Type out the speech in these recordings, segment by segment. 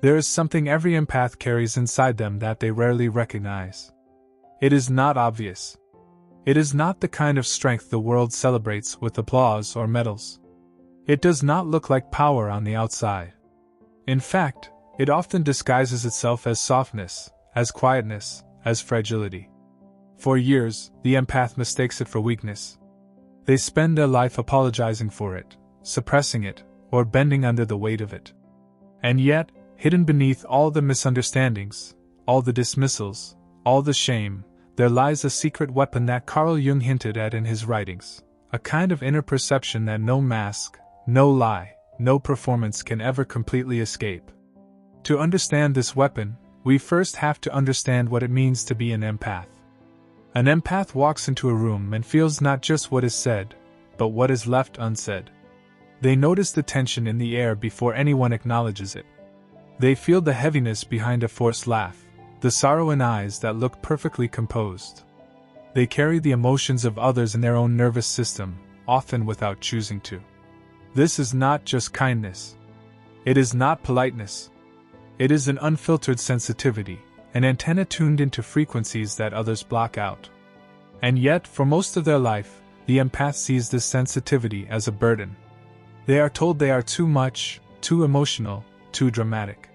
There is something every empath carries inside them that they rarely recognize. It is not obvious. It is not the kind of strength the world celebrates with applause or medals. It does not look like power on the outside. In fact, it often disguises itself as softness, as quietness, as fragility. For years, the empath mistakes it for weakness. They spend their life apologizing for it, suppressing it, or bending under the weight of it. And yet, hidden beneath all the misunderstandings, all the dismissals, all the shame, there lies a secret weapon that Carl Jung hinted at in his writings, a kind of inner perception that no mask, no lie, no performance can ever completely escape. To understand this weapon, we first have to understand what it means to be an empath. An empath walks into a room and feels not just what is said, but what is left unsaid. They notice the tension in the air before anyone acknowledges it. They feel the heaviness behind a forced laugh, the sorrow in eyes that look perfectly composed. They carry the emotions of others in their own nervous system, often without choosing to. This is not just kindness. It is not politeness. It is an unfiltered sensitivity, an antenna tuned into frequencies that others block out. And yet, for most of their life, the empath sees this sensitivity as a burden. They are told they are too much, too emotional, too dramatic.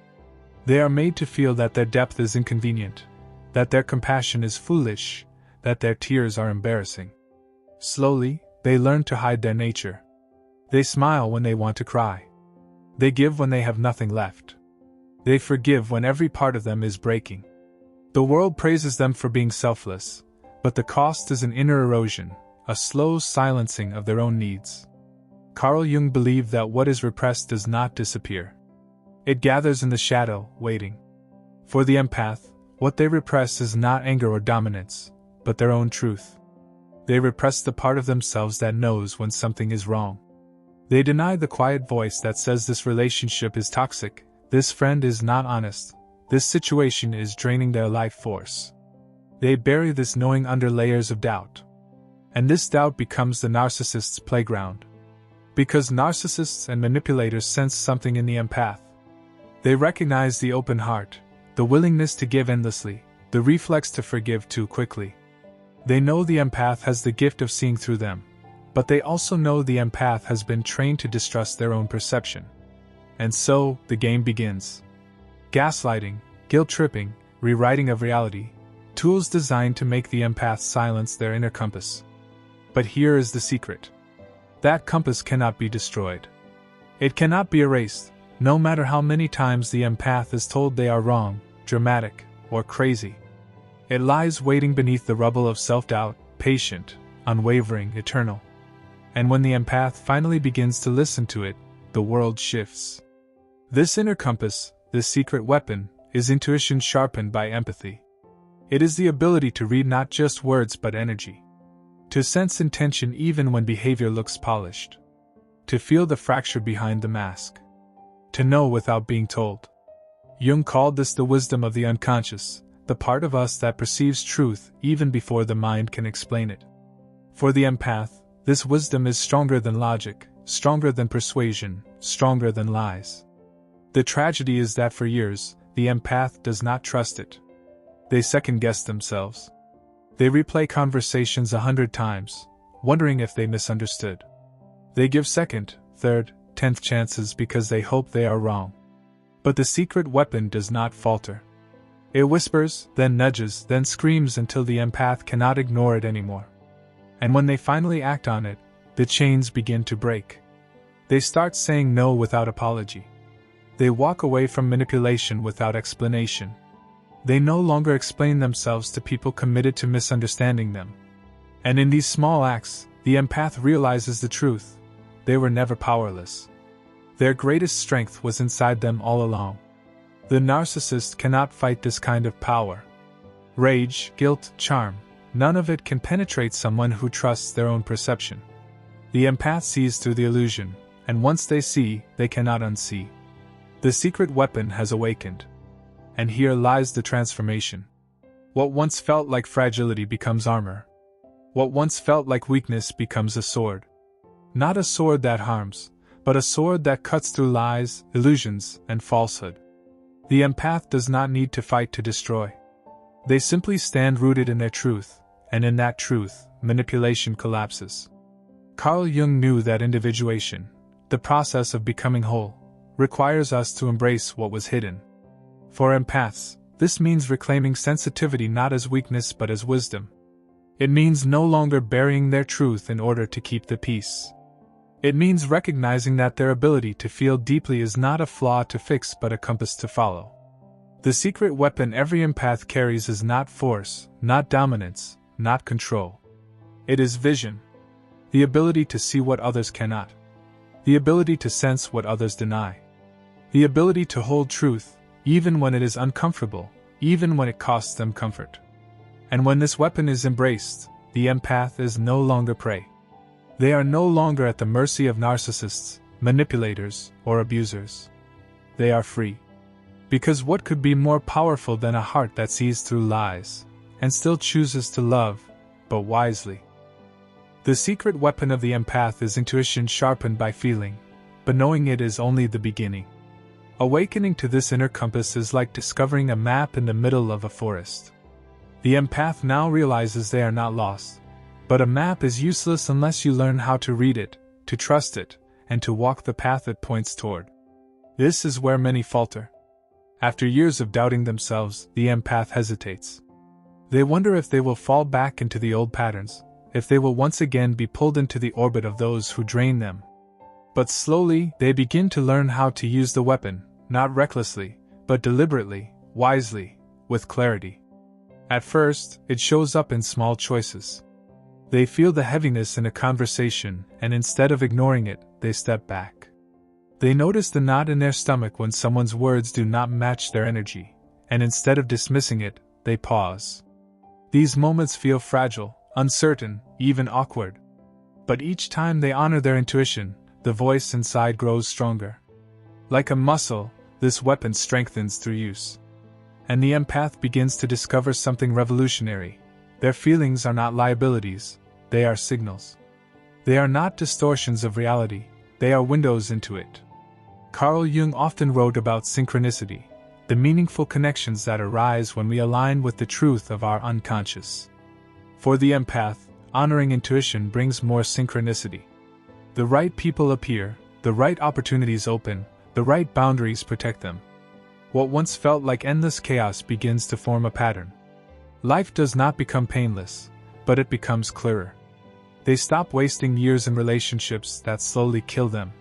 They are made to feel that their depth is inconvenient, that their compassion is foolish, that their tears are embarrassing. Slowly, they learn to hide their nature. They smile when they want to cry. They give when they have nothing left. They forgive when every part of them is breaking. The world praises them for being selfless, but the cost is an inner erosion, a slow silencing of their own needs. Carl Jung believed that what is repressed does not disappear. It gathers in the shadow, waiting. For the empath, what they repress is not anger or dominance, but their own truth. They repress the part of themselves that knows when something is wrong. They deny the quiet voice that says this relationship is toxic, this friend is not honest, this situation is draining their life force. They bury this knowing under layers of doubt. And this doubt becomes the narcissist's playground. Because narcissists and manipulators sense something in the empath. They recognize the open heart, the willingness to give endlessly, the reflex to forgive too quickly. They know the empath has the gift of seeing through them, but they also know the empath has been trained to distrust their own perception. And so, the game begins. Gaslighting, guilt-tripping, rewriting of reality, tools designed to make the empath silence their inner compass. But here is the secret. That compass cannot be destroyed. It cannot be erased, no matter how many times the empath is told they are wrong, dramatic, or crazy. It lies waiting beneath the rubble of self-doubt, patient, unwavering, eternal. And when the empath finally begins to listen to it, the world shifts. This inner compass, this secret weapon, is intuition sharpened by empathy. It is the ability to read not just words but energy. To sense intention even when behavior looks polished. To feel the fracture behind the mask. To know without being told. Jung called this the wisdom of the unconscious, the part of us that perceives truth even before the mind can explain it. For the empath, this wisdom is stronger than logic, stronger than persuasion, stronger than lies. The tragedy is that for years, the empath does not trust it. They second-guess themselves. They replay conversations 100 times, wondering if they misunderstood. They give second, third, 10th chances because they hope they are wrong. But the secret weapon does not falter. It whispers, then nudges, then screams until the empath cannot ignore it anymore. And when they finally act on it, the chains begin to break. They start saying no without apology. They walk away from manipulation without explanation. They no longer explain themselves to people committed to misunderstanding them. And in these small acts, the empath realizes the truth. They were never powerless. Their greatest strength was inside them all along. The narcissist cannot fight this kind of power. Rage, guilt, charm, none of it can penetrate someone who trusts their own perception. The empath sees through the illusion, and once they see, they cannot unsee. The secret weapon has awakened. And here lies the transformation. What once felt like fragility becomes armor. What once felt like weakness becomes a sword. Not a sword that harms, but a sword that cuts through lies, illusions, and falsehood. The empath does not need to fight to destroy. They simply stand rooted in their truth, and in that truth, manipulation collapses. Carl Jung knew that individuation, the process of becoming whole, requires us to embrace what was hidden. For empaths, this means reclaiming sensitivity not as weakness but as wisdom. It means no longer burying their truth in order to keep the peace. It means recognizing that their ability to feel deeply is not a flaw to fix but a compass to follow. The secret weapon every empath carries is not force, not dominance, not control. It is vision. The ability to see what others cannot. The ability to sense what others deny. The ability to hold truth, even when it is uncomfortable, even when it costs them comfort. And when this weapon is embraced, the empath is no longer prey. They are no longer at the mercy of narcissists, manipulators, or abusers. They are free. Because what could be more powerful than a heart that sees through lies, and still chooses to love, but wisely? The secret weapon of the empath is intuition sharpened by feeling, but knowing it is only the beginning. Awakening to this inner compass is like discovering a map in the middle of a forest. The empath now realizes they are not lost, but a map is useless unless you learn how to read it, to trust it, and to walk the path it points toward. This is where many falter. After years of doubting themselves, the empath hesitates. They wonder if they will fall back into the old patterns, if they will once again be pulled into the orbit of those who drain them. But slowly, they begin to learn how to use the weapon, not recklessly, but deliberately, wisely, with clarity. At first, it shows up in small choices. They feel the heaviness in a conversation, and instead of ignoring it, they step back. They notice the knot in their stomach when someone's words do not match their energy, and instead of dismissing it, they pause. These moments feel fragile, uncertain, even awkward. But each time they honor their intuition, the voice inside grows stronger. Like a muscle, this weapon strengthens through use. And the empath begins to discover something revolutionary. Their feelings are not liabilities, they are signals. They are not distortions of reality, they are windows into it. Carl Jung often wrote about synchronicity, the meaningful connections that arise when we align with the truth of our unconscious. For the empath, honoring intuition brings more synchronicity. The right people appear, the right opportunities open, the right boundaries protect them. What once felt like endless chaos begins to form a pattern. Life does not become painless, but it becomes clearer. They stop wasting years in relationships that slowly kill them.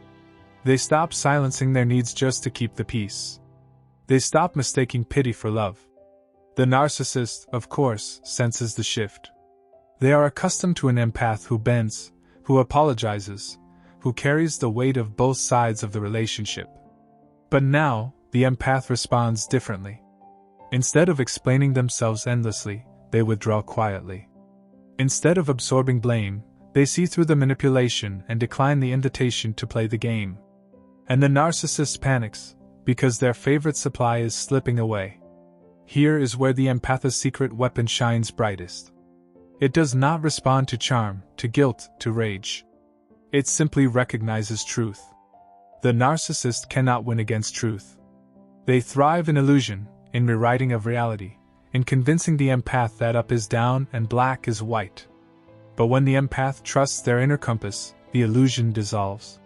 They stop silencing their needs just to keep the peace. They stop mistaking pity for love. The narcissist, of course, senses the shift. They are accustomed to an empath who bends, who apologizes, who carries the weight of both sides of the relationship. But now, the empath responds differently. Instead of explaining themselves endlessly, they withdraw quietly. Instead of absorbing blame, they see through the manipulation and decline the invitation to play the game. And the narcissist panics, because their favorite supply is slipping away. Here is where the empath's secret weapon shines brightest. It does not respond to charm, to guilt, to rage. It simply recognizes truth. The narcissist cannot win against truth. They thrive in illusion, in rewriting of reality, in convincing the empath that up is down and black is white. But when the empath trusts their inner compass, the illusion dissolves.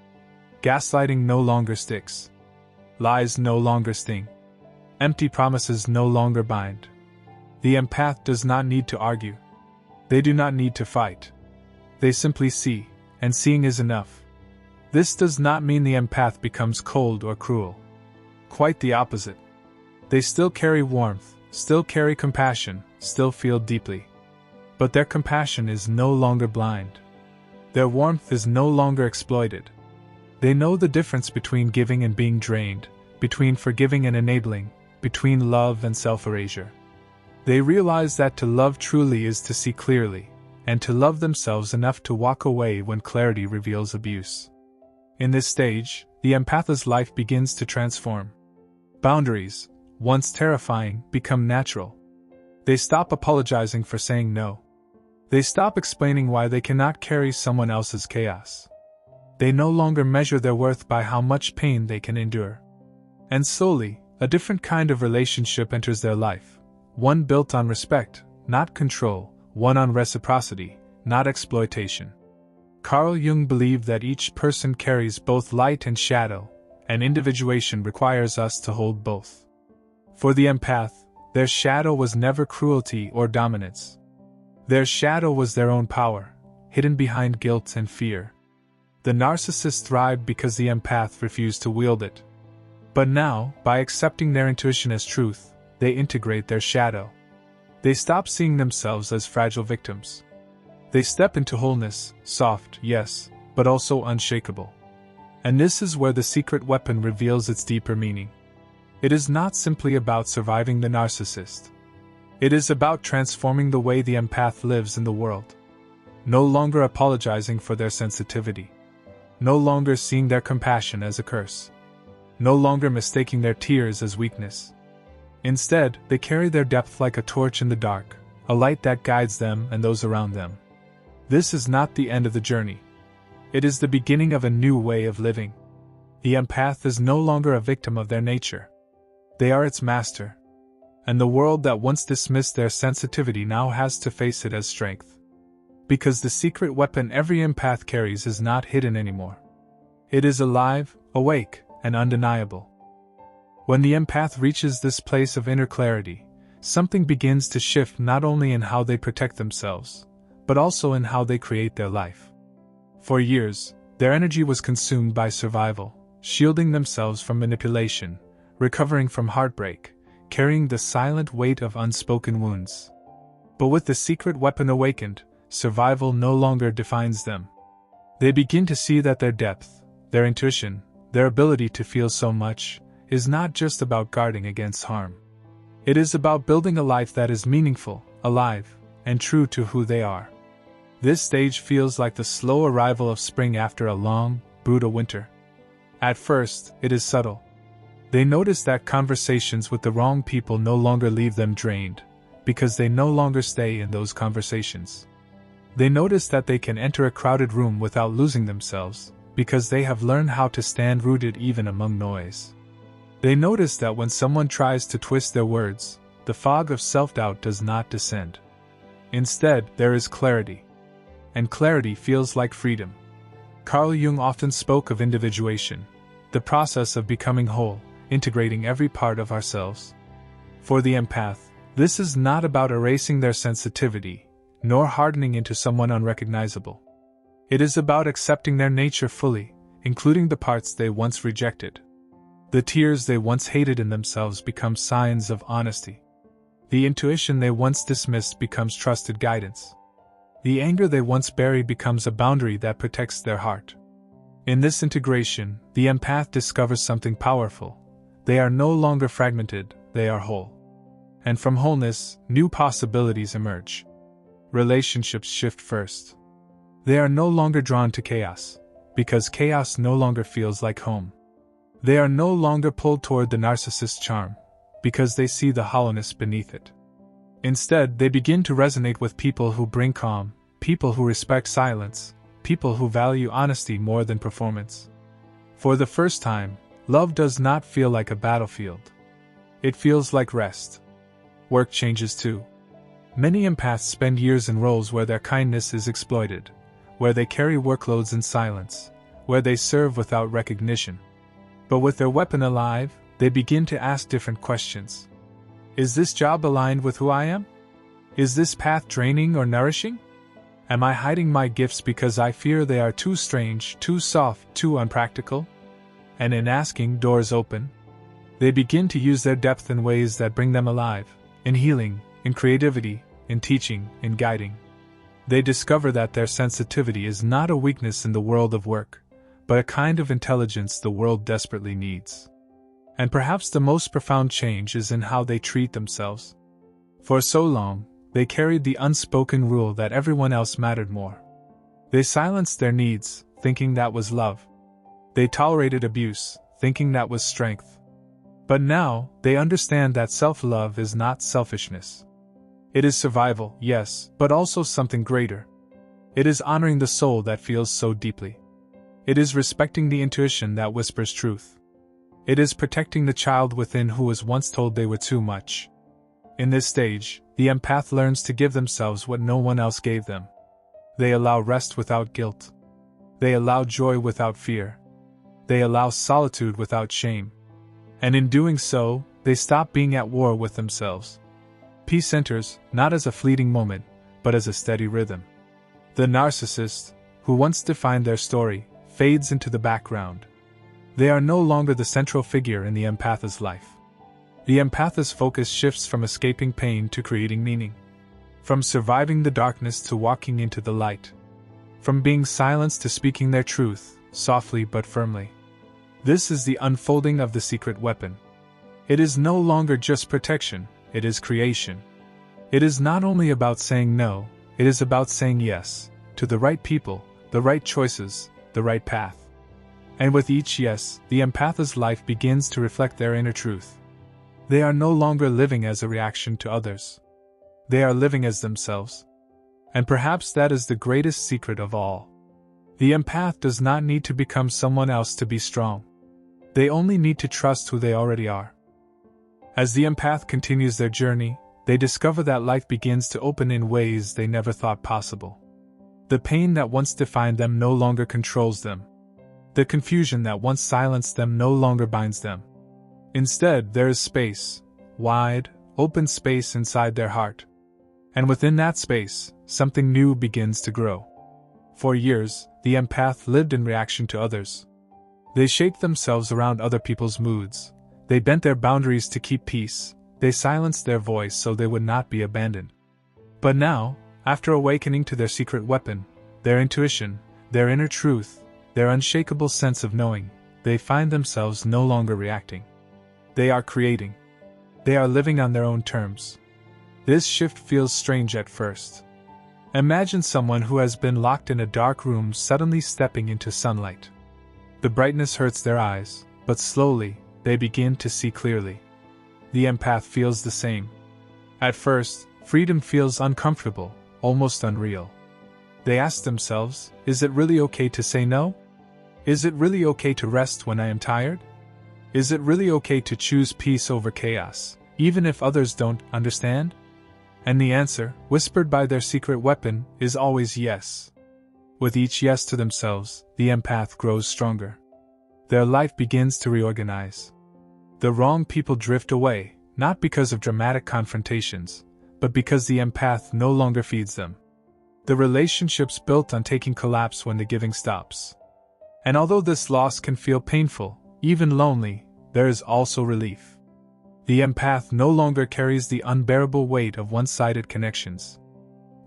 Gaslighting no longer sticks. Lies no longer sting. Empty promises no longer bind. The empath does not need to argue. They do not need to fight. They simply see, and seeing is enough. This does not mean the empath becomes cold or cruel. Quite the opposite. They still carry warmth, still carry compassion, still feel deeply. But their compassion is no longer blind. Their warmth is no longer exploited. They know the difference between giving and being drained, between forgiving and enabling, between love and self-erasure. They realize that to love truly is to see clearly, and to love themselves enough to walk away when clarity reveals abuse. In this stage, the empath's life begins to transform. Boundaries, once terrifying, become natural. They stop apologizing for saying no. They stop explaining why they cannot carry someone else's chaos. They no longer measure their worth by how much pain they can endure. And slowly, A different kind of relationship enters their life, one built on respect, not control, one on reciprocity, not exploitation. Carl Jung believed that each person carries both light and shadow, and individuation requires us to hold both. For the empath, their shadow was never cruelty or dominance. Their shadow was their own power, hidden behind guilt and fear. The narcissist thrived because the empath refused to wield it. But now, by accepting their intuition as truth, they integrate their shadow. They stop seeing themselves as fragile victims. They step into wholeness, soft, yes, but also unshakable. And this is where the secret weapon reveals its deeper meaning. It is not simply about surviving the narcissist. It is about transforming the way the empath lives in the world. No longer apologizing for their sensitivity. No longer seeing their compassion as a curse. No longer mistaking their tears as weakness. Instead, they carry their depth like a torch in the dark, a light that guides them and those around them. This is not the end of the journey. It is the beginning of a new way of living. The empath is no longer a victim of their nature. They are its master. And the world that once dismissed their sensitivity now has to face it as strength. Because the secret weapon every empath carries is not hidden anymore. It is alive, awake, and undeniable. When the empath reaches this place of inner clarity, something begins to shift not only in how they protect themselves, but also in how they create their life. For years, their energy was consumed by survival, shielding themselves from manipulation, recovering from heartbreak, carrying the silent weight of unspoken wounds. But with the secret weapon awakened, survival no longer defines them. They begin to see that their depth, their intuition, their ability to feel so much, is not just about guarding against harm. It is about building a life that is meaningful, alive, and true to who they are. This stage feels like the slow arrival of spring after a long, brutal winter. At first, it is subtle. They notice that conversations with the wrong people no longer leave them drained, because they no longer stay in those conversations. They notice that they can enter a crowded room without losing themselves, because they have learned how to stand rooted even among noise. They notice that when someone tries to twist their words, the fog of self-doubt does not descend. Instead, there is clarity. And clarity feels like freedom. Carl Jung often spoke of individuation, the process of becoming whole, integrating every part of ourselves. For the empath, this is not about erasing their sensitivity, nor hardening into someone unrecognizable. It is about accepting their nature fully, including the parts they once rejected. The tears they once hated in themselves become signs of honesty. The intuition they once dismissed becomes trusted guidance. The anger they once buried becomes a boundary that protects their heart. In this integration, the empath discovers something powerful. They are no longer fragmented, they are whole. And from wholeness, new possibilities emerge. Relationships shift first. They are no longer drawn to chaos, because chaos no longer feels like home. They are no longer pulled toward the narcissist's charm, because they see the hollowness beneath it. Instead, they begin to resonate with people who bring calm, people who respect silence, people who value honesty more than performance. For the first time, love does not feel like a battlefield. It feels like rest. Work changes too. Many empaths spend years in roles where their kindness is exploited, where they carry workloads in silence, where they serve without recognition. But with their weapon alive, they begin to ask different questions. Is this job aligned with who I am? Is this path draining or nourishing? Am I hiding my gifts because I fear they are too strange, too soft, too unpractical? And in asking, doors open. They begin to use their depth in ways that bring them alive, in healing, in creativity, in teaching, in guiding. They discover that their sensitivity is not a weakness in the world of work, but a kind of intelligence the world desperately needs. And perhaps the most profound change is in how they treat themselves. For so long, they carried the unspoken rule that everyone else mattered more. They silenced their needs, thinking that was love. They tolerated abuse, thinking that was strength. But now, they understand that self-love is not selfishness. It is survival, yes, but also something greater. It is honoring the soul that feels so deeply. It is respecting the intuition that whispers truth. It is protecting the child within who was once told they were too much. In this stage, the empath learns to give themselves what no one else gave them. They allow rest without guilt. They allow joy without fear. They allow solitude without shame. And in doing so, they stop being at war with themselves. Peace enters, not as a fleeting moment, but as a steady rhythm. The narcissist, who once defined their story, fades into the background. They are no longer the central figure in the empath's life. The empath's focus shifts from escaping pain to creating meaning. From surviving the darkness to walking into the light. From being silenced to speaking their truth, softly but firmly. This is the unfolding of the secret weapon. It is no longer just protection, it is creation. It is not only about saying no, it is about saying yes, to the right people, the right choices, the right path. And with each yes, the empath's life begins to reflect their inner truth. They are no longer living as a reaction to others. They are living as themselves. And perhaps that is the greatest secret of all. The empath does not need to become someone else to be strong. They only need to trust who they already are. As the empath continues their journey, they discover that life begins to open in ways they never thought possible. The pain that once defined them no longer controls them. The confusion that once silenced them no longer binds them. Instead, there is space, wide, open space inside their heart. And within that space, something new begins to grow. For years, the empath lived in reaction to others. They shaped themselves around other people's moods. They bent their boundaries to keep peace. They silenced their voice so they would not be abandoned. But now, after awakening to their secret weapon, their intuition, their inner truth, their unshakable sense of knowing, they find themselves no longer reacting. They are creating. They are living on their own terms. This shift feels strange at first. Imagine someone who has been locked in a dark room suddenly stepping into sunlight. The brightness hurts their eyes, but slowly, they begin to see clearly. The empath feels the same. At first, freedom feels uncomfortable, almost unreal. They ask themselves, is it really okay to say no? Is it really okay to rest when I am tired? Is it really okay to choose peace over chaos, even if others don't understand? And the answer, whispered by their secret weapon, is always yes. With each yes to themselves, the empath grows stronger. Their life begins to reorganize. The wrong people drift away, not because of dramatic confrontations, but because the empath no longer feeds them. The relationships built on taking collapse when the giving stops. And although this loss can feel painful, even lonely, there is also relief. The empath no longer carries the unbearable weight of one-sided connections.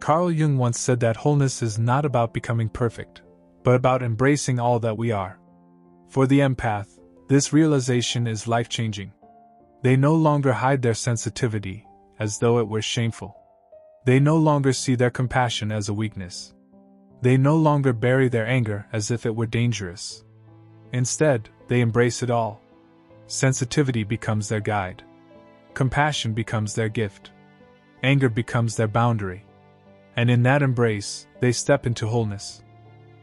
Carl Jung once said that wholeness is not about becoming perfect, but about embracing all that we are. For the empath, this realization is life-changing. They no longer hide their sensitivity, as though it were shameful. They no longer see their compassion as a weakness. They no longer bury their anger as if it were dangerous. Instead, they embrace it all. Sensitivity becomes their guide. Compassion becomes their gift. Anger becomes their boundary. And in that embrace, they step into wholeness.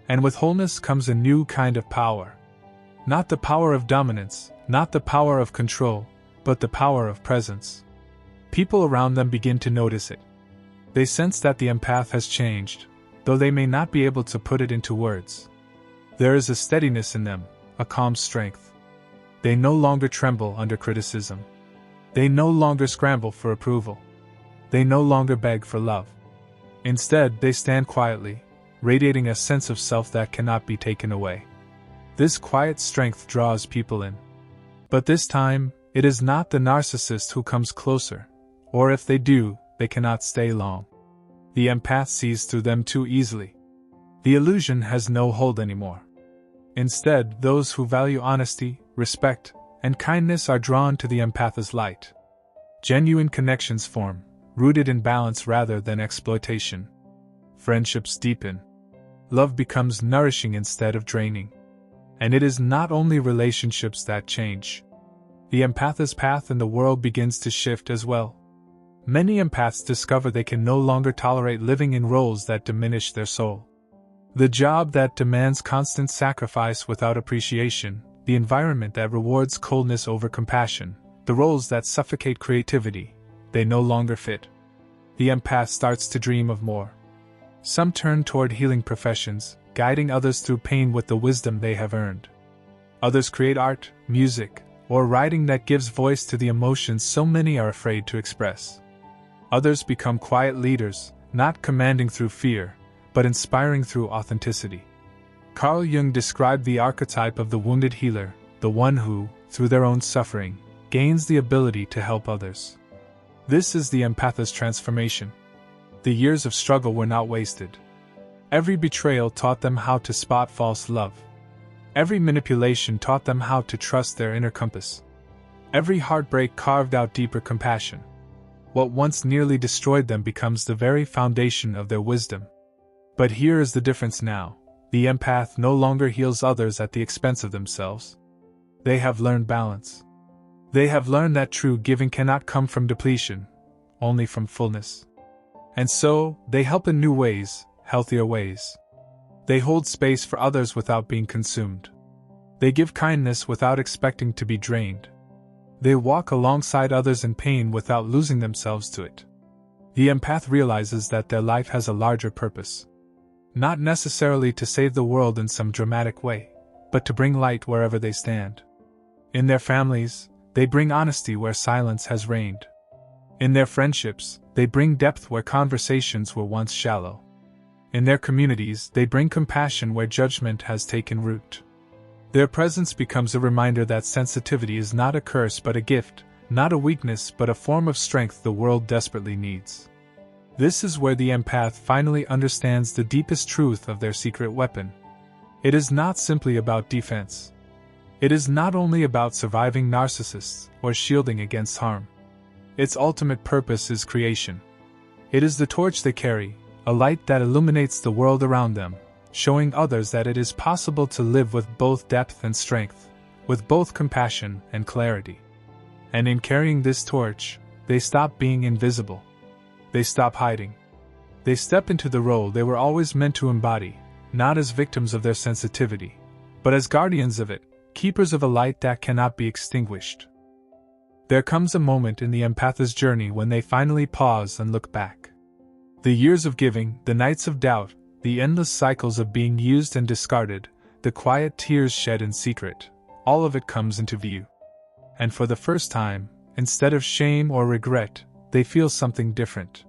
And with wholeness comes a new kind of power. Not the power of dominance, not the power of control, but the power of presence. People around them begin to notice it. They sense that the empath has changed, though they may not be able to put it into words. There is a steadiness in them, a calm strength. They no longer tremble under criticism. They no longer scramble for approval. They no longer beg for love. Instead, they stand quietly, radiating a sense of self that cannot be taken away. This quiet strength draws people in. But this time, it is not the narcissist who comes closer, or if they do, they cannot stay long. The empath sees through them too easily. The illusion has no hold anymore. Instead, those who value honesty, respect, and kindness are drawn to the empath's light. Genuine connections form, rooted in balance rather than exploitation. Friendships deepen. Love becomes nourishing instead of draining. And it is not only relationships that change. The empath's path in the world begins to shift as well. Many empaths discover they can no longer tolerate living in roles that diminish their soul. The job that demands constant sacrifice without appreciation, the environment that rewards coldness over compassion, the roles that suffocate creativity, they no longer fit. The empath starts to dream of more. Some turn toward healing professions, guiding others through pain with the wisdom they have earned. Others create art, music, or writing that gives voice to the emotions so many are afraid to express. Others become quiet leaders, not commanding through fear, but inspiring through authenticity. Carl Jung described the archetype of the wounded healer, the one who, through their own suffering, gains the ability to help others. This is the empath's transformation. The years of struggle were not wasted. Every betrayal taught them how to spot false love. Every manipulation taught them how to trust their inner compass. Every heartbreak carved out deeper compassion. What once nearly destroyed them becomes the very foundation of their wisdom. But here is the difference now. The empath no longer heals others at the expense of themselves. They have learned balance. They have learned that true giving cannot come from depletion, only from fullness. And so, they help in new ways, healthier ways. They hold space for others without being consumed. They give kindness without expecting to be drained. They walk alongside others in pain without losing themselves to it. The empath realizes that their life has a larger purpose. Not necessarily to save the world in some dramatic way, but to bring light wherever they stand. In their families, they bring honesty where silence has reigned. In their friendships, they bring depth where conversations were once shallow. In their communities, they bring compassion where judgment has taken root. Their presence becomes a reminder that sensitivity is not a curse but a gift, not a weakness but a form of strength the world desperately needs. This is where the empath finally understands the deepest truth of their secret weapon. It is not simply about defense. It is not only about surviving narcissists or shielding against harm. Its ultimate purpose is creation. It is the torch they carry, a light that illuminates the world around them, showing others that it is possible to live with both depth and strength, with both compassion and clarity. And in carrying this torch, they stop being invisible. They stop hiding. They step into the role they were always meant to embody, not as victims of their sensitivity, but as guardians of it, keepers of a light that cannot be extinguished. There comes a moment in the empath's journey when they finally pause and look back. The years of giving, the nights of doubt, the endless cycles of being used and discarded, the quiet tears shed in secret, all of it comes into view. And for the first time, instead of shame or regret, they feel something different.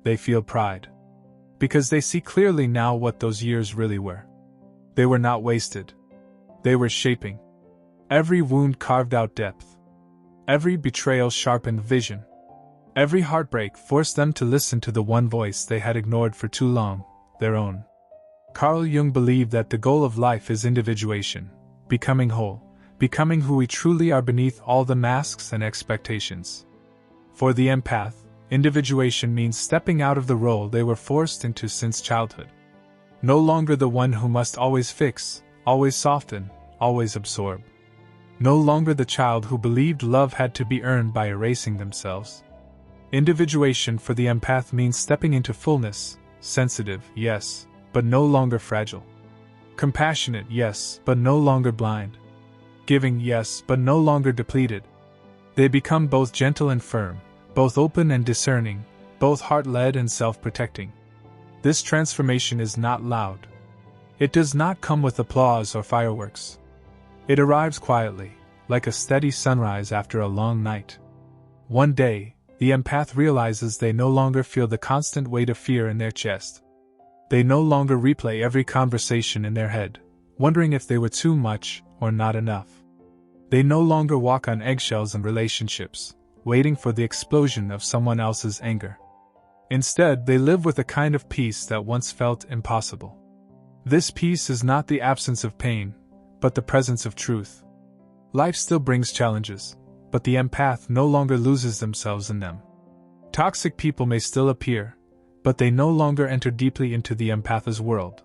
They feel pride. Because they see clearly now what those years really were. They were not wasted. They were shaping. Every wound carved out depth. Every betrayal sharpened vision. Every heartbreak forced them to listen to the one voice they had ignored for too long, their own. Carl Jung believed that the goal of life is individuation, becoming whole, becoming who we truly are beneath all the masks and expectations. For the empath, individuation means stepping out of the role they were forced into since childhood. No longer the one who must always fix, always soften, always absorb. No longer the child who believed love had to be earned by erasing themselves. Individuation for the empath means stepping into fullness, sensitive, yes, but no longer fragile. Compassionate, yes, but no longer blind. Giving, yes, but no longer depleted. They become both gentle and firm, both open and discerning, both heart-led and self-protecting. This transformation is not loud. It does not come with applause or fireworks. It arrives quietly, like a steady sunrise after a long night. One day, the empath realizes they no longer feel the constant weight of fear in their chest. They no longer replay every conversation in their head, wondering if they were too much or not enough. They no longer walk on eggshells in relationships, waiting for the explosion of someone else's anger. Instead, they live with a kind of peace that once felt impossible. This peace is not the absence of pain, but the presence of truth. Life still brings challenges, but the empath no longer loses themselves in them. Toxic people may still appear, but they no longer enter deeply into the empath's world.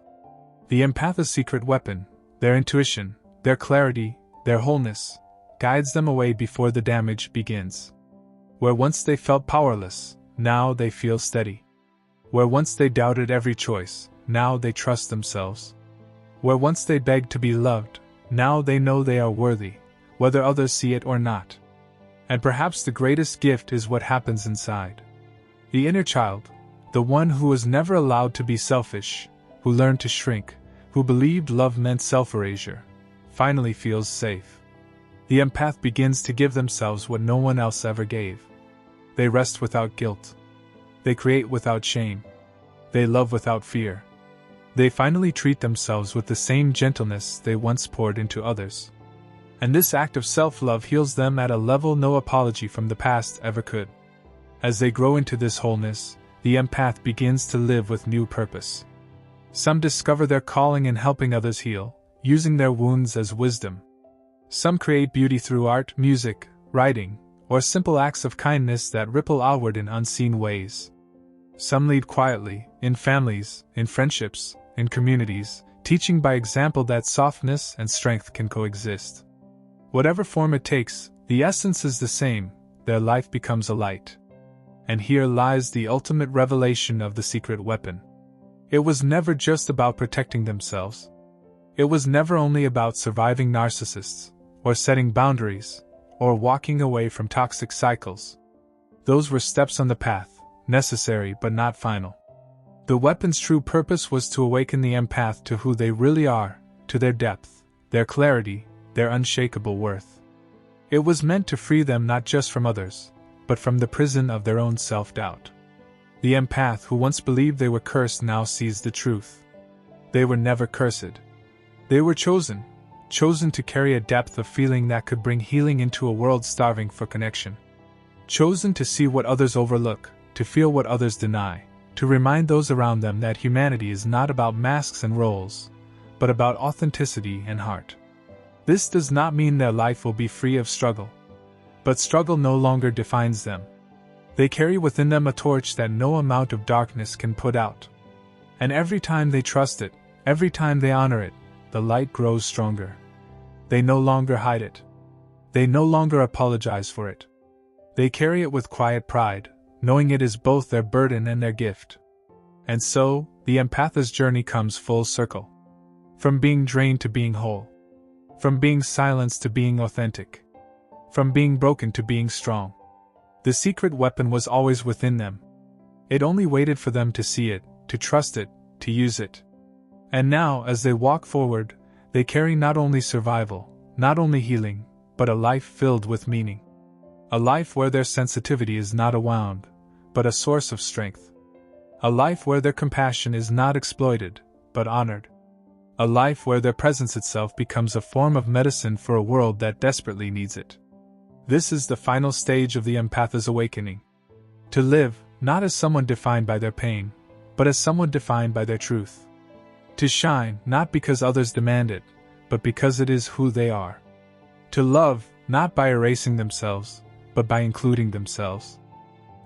The empath's secret weapon, their intuition, their clarity, their wholeness, guides them away before the damage begins. Where once they felt powerless, now they feel steady. Where once they doubted every choice, now they trust themselves. Where once they begged to be loved, Now they know they are worthy, whether others see it or not. And perhaps the greatest gift is what happens inside. The inner child, the one who was never allowed to be selfish, who learned to shrink, who believed love meant self-erasure, finally feels safe. The empath begins to give themselves what no one else ever gave. They rest without guilt. They create without shame. They love without fear. They finally treat themselves with the same gentleness they once poured into others. And this act of self-love heals them at a level no apology from the past ever could. As they grow into this wholeness, the empath begins to live with new purpose. Some discover their calling in helping others heal, using their wounds as wisdom. Some create beauty through art, music, writing, or simple acts of kindness that ripple outward in unseen ways. Some lead quietly, in families, in friendships, in communities, teaching by example that softness and strength can coexist. Whatever form it takes, the essence is the same, their life becomes a light. And here lies the ultimate revelation of the secret weapon. It was never just about protecting themselves. It was never only about surviving narcissists, or setting boundaries, or walking away from toxic cycles. Those were steps on the path, necessary but not final. The weapon's true purpose was to awaken the empath to who they really are, to their depth, their clarity, their unshakable worth. It was meant to free them not just from others, but from the prison of their own self-doubt. The empath who once believed they were cursed now sees the truth. They were never cursed. They were chosen to carry a depth of feeling that could bring healing into a world starving for connection. Chosen to see what others overlook, to feel what others deny, to remind those around them that humanity is not about masks and roles, but about authenticity and heart. This does not mean their life will be free of struggle. But struggle no longer defines them. They carry within them a torch that no amount of darkness can put out. And every time they trust it, every time they honor it, the light grows stronger. They no longer hide it. They no longer apologize for it. They carry it with quiet pride, knowing it is both their burden and their gift. And so, the empath's journey comes full circle. From being drained to being whole. From being silenced to being authentic. From being broken to being strong. The secret weapon was always within them. It only waited for them to see it, to trust it, to use it. And now, as they walk forward, they carry not only survival, not only healing, but a life filled with meaning. A life where their sensitivity is not a wound, but a source of strength. A life where their compassion is not exploited, but honored. A life where their presence itself becomes a form of medicine for a world that desperately needs it. This is the final stage of the empath's awakening. To live, not as someone defined by their pain, but as someone defined by their truth. To shine, not because others demand it, but because it is who they are. To love, not by erasing themselves, but by including themselves.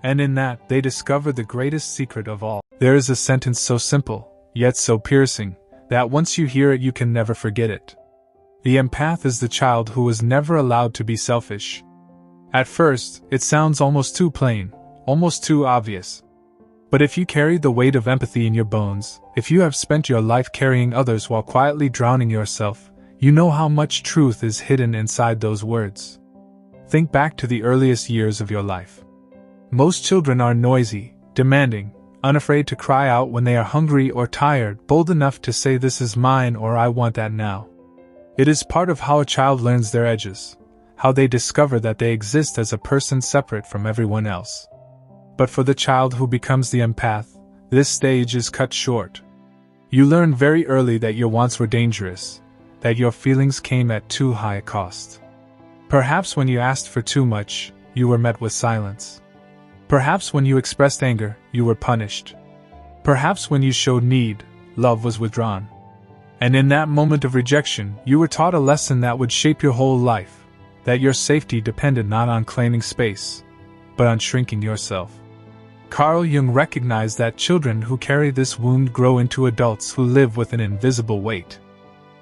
And in that, they discover the greatest secret of all. There is a sentence so simple, yet so piercing, that once you hear it you can never forget it. The empath is the child who was never allowed to be selfish. At first, it sounds almost too plain, almost too obvious. But if you carry the weight of empathy in your bones, if you have spent your life carrying others while quietly drowning yourself, you know how much truth is hidden inside those words. Think back to the earliest years of your life. Most children are noisy, demanding, unafraid to cry out when they are hungry or tired, bold enough to say this is mine or I want that now. It is part of how a child learns their edges, how they discover that they exist as a person separate from everyone else. But for the child who becomes the empath, this stage is cut short. You learn very early that your wants were dangerous, that your feelings came at too high a cost. Perhaps when you asked for too much, you were met with silence. Perhaps when you expressed anger, you were punished. Perhaps when you showed need, love was withdrawn. And in that moment of rejection, you were taught a lesson that would shape your whole life, that your safety depended not on claiming space, but on shrinking yourself. Carl Jung recognized that children who carry this wound grow into adults who live with an invisible weight.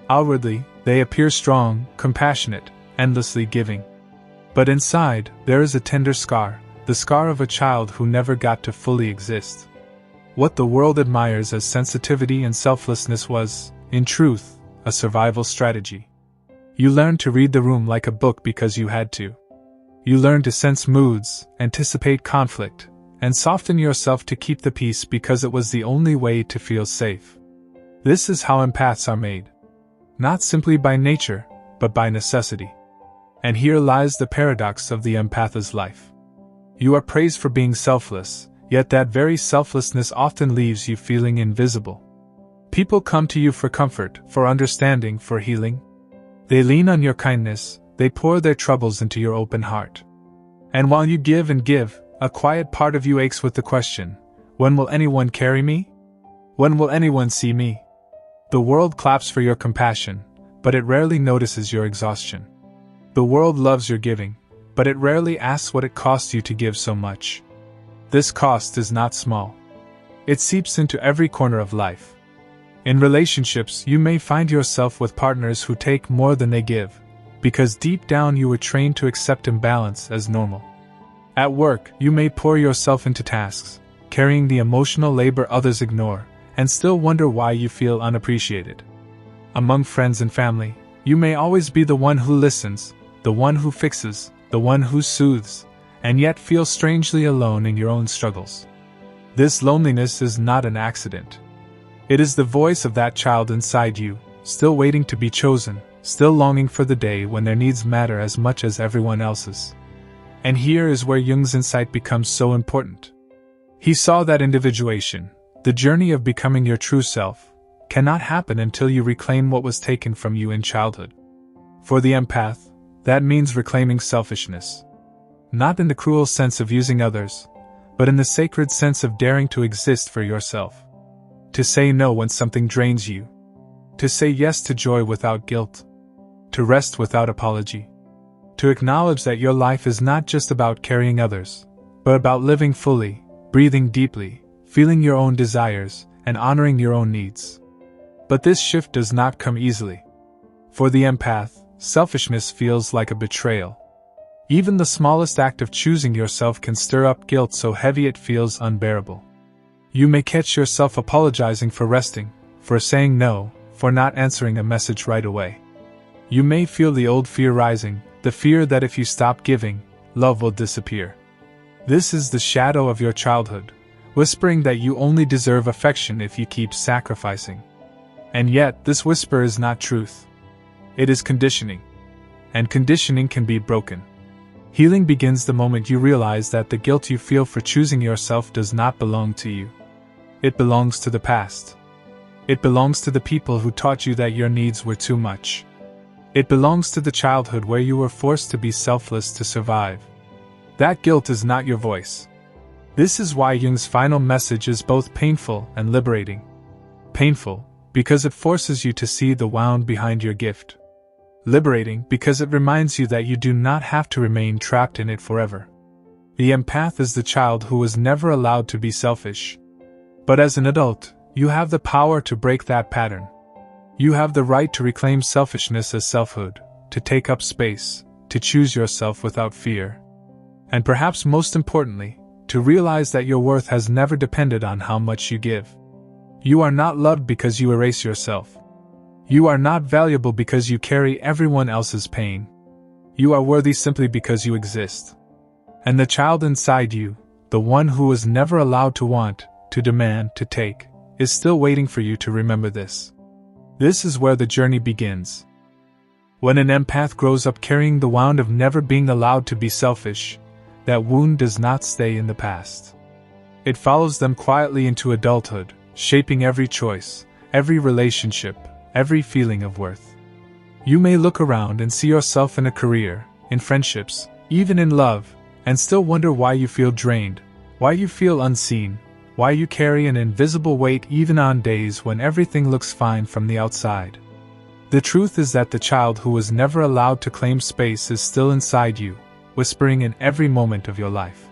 Outwardly, they appear strong, compassionate, endlessly giving. But inside, there is a tender scar, the scar of a child who never got to fully exist. What the world admires as sensitivity and selflessness was, in truth, a survival strategy. You learned to read the room like a book because you had to. You learned to sense moods, anticipate conflict, and soften yourself to keep the peace because it was the only way to feel safe. This is how empaths are made. Not simply by nature, but by necessity. And here lies the paradox of the empath's life. You are praised for being selfless, yet that very selflessness often leaves you feeling invisible. People come to you for comfort, for understanding, for healing. They lean on your kindness, they pour their troubles into your open heart. And while you give and give, a quiet part of you aches with the question, when will anyone carry me? When will anyone see me? The world claps for your compassion, but it rarely notices your exhaustion. The world loves your giving, but it rarely asks what it costs you to give so much. This cost is not small. It seeps into every corner of life. In relationships, you may find yourself with partners who take more than they give, because deep down you were trained to accept imbalance as normal. At work, you may pour yourself into tasks, carrying the emotional labor others ignore, and still wonder why you feel unappreciated. Among friends and family, you may always be the one who listens, the one who fixes, the one who soothes, and yet feel strangely alone in your own struggles. This loneliness is not an accident. It is the voice of that child inside you, still waiting to be chosen, still longing for the day when their needs matter as much as everyone else's. And here is where Jung's insight becomes so important. He saw that individuation, the journey of becoming your true self, cannot happen until you reclaim what was taken from you in childhood. For the empath, that means reclaiming selfishness. Not in the cruel sense of using others, but in the sacred sense of daring to exist for yourself. To say no when something drains you. To say yes to joy without guilt. To rest without apology. To acknowledge that your life is not just about carrying others, but about living fully, breathing deeply, feeling your own desires, and honoring your own needs. But this shift does not come easily. For the empath, selfishness feels like a betrayal. Even the smallest act of choosing yourself can stir up guilt so heavy it feels unbearable. You may catch yourself apologizing for resting, for saying no, for not answering a message right away. You may feel the old fear rising, the fear that if you stop giving, love will disappear. This is the shadow of your childhood, whispering that you only deserve affection if you keep sacrificing. And yet, this whisper is not truth. It is conditioning. And conditioning can be broken. Healing begins the moment you realize that the guilt you feel for choosing yourself does not belong to you. It belongs to the past. It belongs to the people who taught you that your needs were too much. It belongs to the childhood where you were forced to be selfless to survive. That guilt is not your voice. This is why Jung's final message is both painful and liberating. Painful, because it forces you to see the wound behind your gift. Liberating, because it reminds you that you do not have to remain trapped in it forever. The empath is the child who was never allowed to be selfish. But as an adult, you have the power to break that pattern. You have the right to reclaim selfishness as selfhood, to take up space, to choose yourself without fear. And perhaps most importantly, to realize that your worth has never depended on how much you give. You are not loved because you erase yourself. You are not valuable because you carry everyone else's pain. You are worthy simply because you exist. And the child inside you, the one who was never allowed to want, to demand, to take, is still waiting for you to remember this. This is where the journey begins. When an empath grows up carrying the wound of never being allowed to be selfish, that wound does not stay in the past. It follows them quietly into adulthood, shaping every choice, every relationship, every feeling of worth. You may look around and see yourself in a career, in friendships, even in love, and still wonder why you feel drained, why you feel unseen, why you carry an invisible weight even on days when everything looks fine from the outside. The truth is that the child who was never allowed to claim space is still inside you, whispering in every moment of your life.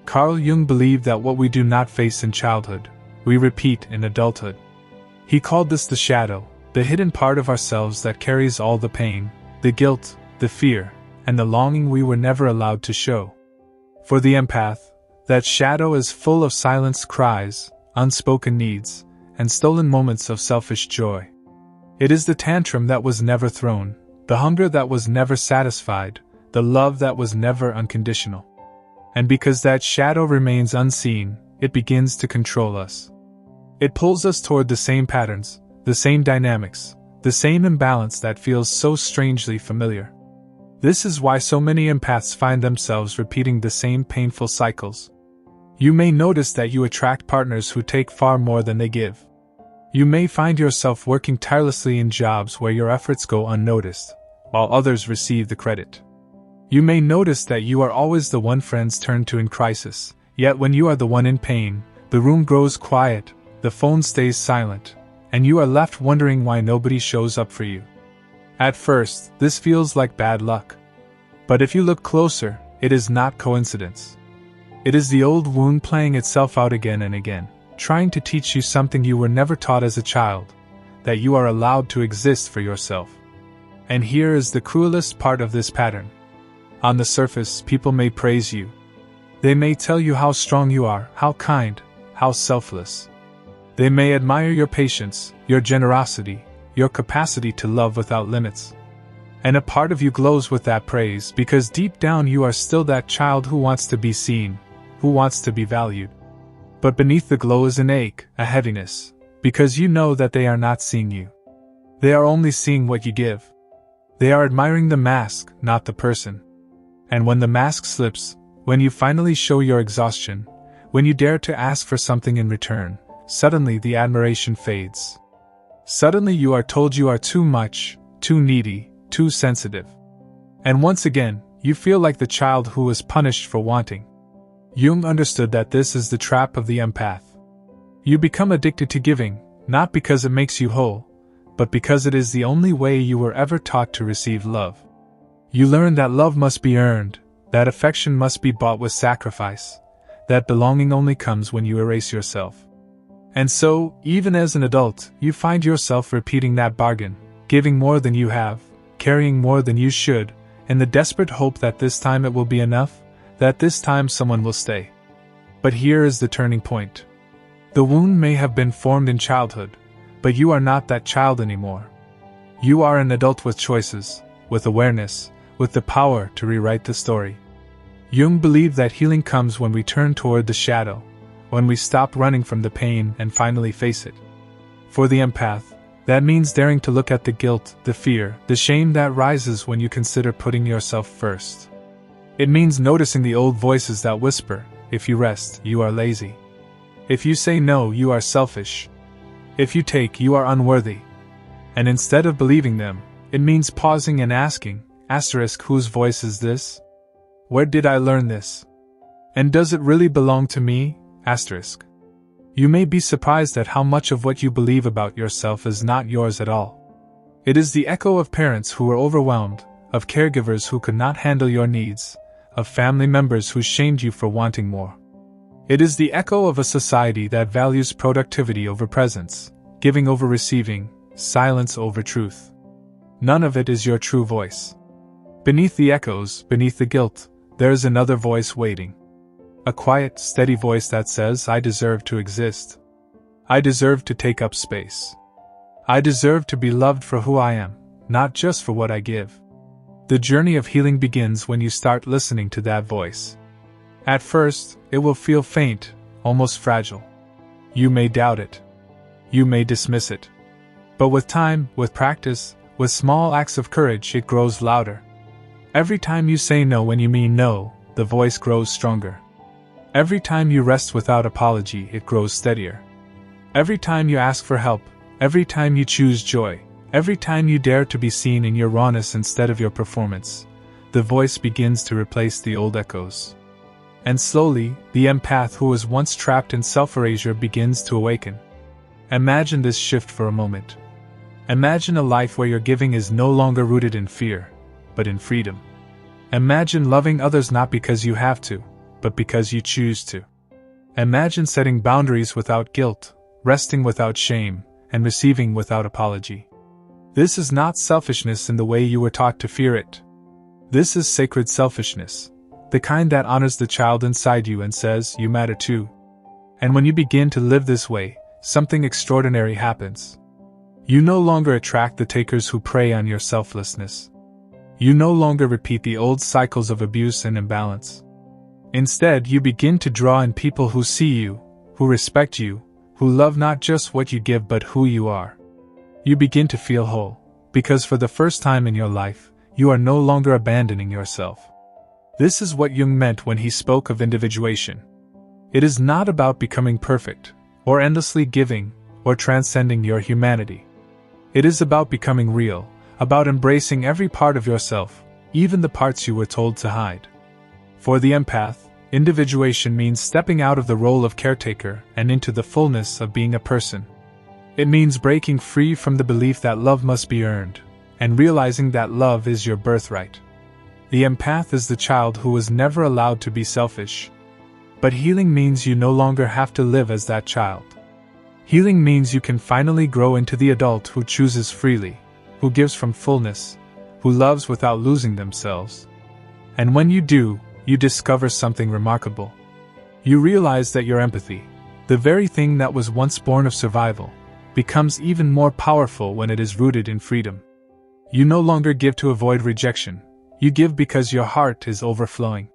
Carl Jung believed that what we do not face in childhood, we repeat in adulthood. He called this the shadow, the hidden part of ourselves that carries all the pain, the guilt, the fear, and the longing we were never allowed to show. For the empath, that shadow is full of silenced cries, unspoken needs, and stolen moments of selfish joy. It is the tantrum that was never thrown, the hunger that was never satisfied, the love that was never unconditional. And because that shadow remains unseen, it begins to control us. It pulls us toward the same patterns, the same dynamics, the same imbalance that feels so strangely familiar. This is why so many empaths find themselves repeating the same painful cycles. You may notice that you attract partners who take far more than they give. You may find yourself working tirelessly in jobs where your efforts go unnoticed, while others receive the credit. You may notice that you are always the one friends turn to in crisis, yet when you are the one in pain, the room grows quiet, the phone stays silent, and you are left wondering why nobody shows up for you. At first, this feels like bad luck. But if you look closer, it is not coincidence. It is the old wound playing itself out again and again, trying to teach you something you were never taught as a child, that you are allowed to exist for yourself. And here is the cruelest part of this pattern. On the surface, people may praise you. They may tell you how strong you are, how kind, how selfless. They may admire your patience, your generosity, your capacity to love without limits. And a part of you glows with that praise because deep down you are still that child who wants to be seen, who wants to be valued. But beneath the glow is an ache, a heaviness, because you know that they are not seeing you. They are only seeing what you give. They are admiring the mask, not the person. And when the mask slips, when you finally show your exhaustion, when you dare to ask for something in return, suddenly the admiration fades. Suddenly you are told you are too much, too needy, too sensitive. And once again, you feel like the child who was punished for wanting. Jung understood that this is the trap of the empath. You become addicted to giving, not because it makes you whole, but because it is the only way you were ever taught to receive love. You learn that love must be earned, that affection must be bought with sacrifice, that belonging only comes when you erase yourself. And so, even as an adult, you find yourself repeating that bargain, giving more than you have, carrying more than you should, in the desperate hope that this time it will be enough, that this time someone will stay. But here is the turning point. The wound may have been formed in childhood, but you are not that child anymore. You are an adult with choices, with awareness, with the power to rewrite the story. Jung believed that healing comes when we turn toward the shadow, when we stop running from the pain and finally face it. For the empath, that means daring to look at the guilt, the fear, the shame that rises when you consider putting yourself first. It means noticing the old voices that whisper, if you rest, you are lazy. If you say no, you are selfish. If you take, you are unworthy. And instead of believing them, it means pausing and asking, whose voice is this? Where did I learn this? And does it really belong to me? You may be surprised at how much of what you believe about yourself is not yours at all. It is the echo of parents who were overwhelmed, of caregivers who could not handle your needs, of family members who shamed you for wanting more. It is the echo of a society that values productivity over presence, giving over receiving, silence over truth. None of it is your true voice. Beneath the echoes, beneath the guilt, there is another voice waiting. A quiet, steady voice that says, I deserve to exist. I deserve to take up space. I deserve to be loved for who I am, not just for what I give. The journey of healing begins when you start listening to that voice. At first, it will feel faint, almost fragile. You may doubt it. You may dismiss it. But with time, with practice, with small acts of courage, it grows louder. Every time you say no when you mean no, the voice grows stronger. Every time you rest without apology, it grows steadier. Every time you ask for help, every time you choose joy, every time you dare to be seen in your rawness instead of your performance, the voice begins to replace the old echoes. And slowly, the empath who was once trapped in self-erasure begins to awaken. Imagine this shift for a moment. Imagine a life where your giving is no longer rooted in fear, but in freedom. Imagine loving others not because you have to, but because you choose to. Imagine setting boundaries without guilt, resting without shame, and receiving without apology. This is not selfishness in the way you were taught to fear it. This is sacred selfishness, the kind that honors the child inside you and says, you matter too. And when you begin to live this way, something extraordinary happens. You no longer attract the takers who prey on your selflessness. You no longer repeat the old cycles of abuse and imbalance. Instead, you begin to draw in people who see you, who respect you, who love not just what you give but who you are. You begin to feel whole, because for the first time in your life, you are no longer abandoning yourself. This is what Jung meant when he spoke of individuation. It is not about becoming perfect, or endlessly giving, or transcending your humanity. It is about becoming real, about embracing every part of yourself, even the parts you were told to hide. For the empath, individuation means stepping out of the role of caretaker and into the fullness of being a person. It means breaking free from the belief that love must be earned, and realizing that love is your birthright. The empath is the child who was never allowed to be selfish. But healing means you no longer have to live as that child. Healing means you can finally grow into the adult who chooses freely, who gives from fullness, who loves without losing themselves. And when you do, you discover something remarkable. You realize that your empathy, the very thing that was once born of survival, becomes even more powerful when it is rooted in freedom. You no longer give to avoid rejection, you give because your heart is overflowing.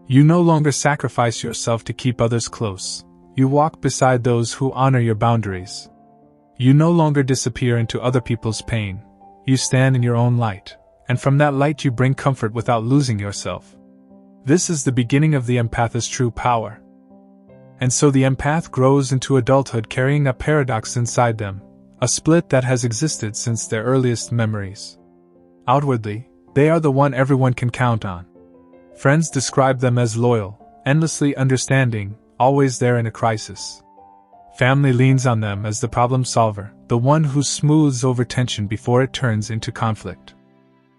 You no longer sacrifice yourself to keep others close, you walk beside those who honor your boundaries. You no longer disappear into other people's pain, you stand in your own light, and from that light you bring comfort without losing yourself. This is the beginning of the empath's true power. And so the empath grows into adulthood carrying a paradox inside them, a split that has existed since their earliest memories. Outwardly, they are the one everyone can count on. Friends describe them as loyal, endlessly understanding, always there in a crisis. Family leans on them as the problem solver, the one who smooths over tension before it turns into conflict.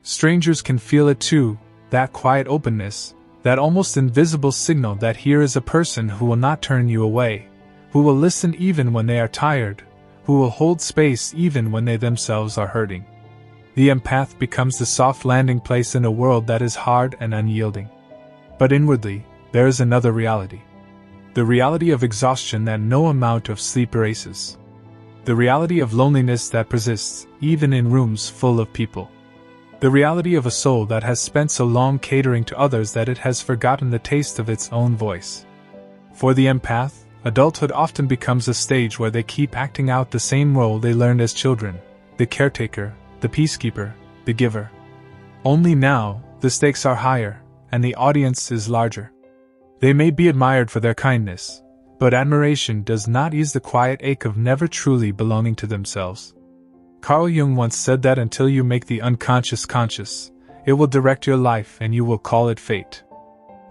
Strangers can feel it too, that quiet openness, that almost invisible signal that here is a person who will not turn you away, who will listen even when they are tired, who will hold space even when they themselves are hurting. The empath becomes the soft landing place in a world that is hard and unyielding. But inwardly, there is another reality. The reality of exhaustion that no amount of sleep erases. The reality of loneliness that persists, even in rooms full of people. The reality of a soul that has spent so long catering to others that it has forgotten the taste of its own voice. For the empath, adulthood often becomes a stage where they keep acting out the same role they learned as children, the caretaker, the peacekeeper, the giver. Only now, the stakes are higher, and the audience is larger. They may be admired for their kindness, but admiration does not ease the quiet ache of never truly belonging to themselves. Carl Jung once said that until you make the unconscious conscious, it will direct your life and you will call it fate.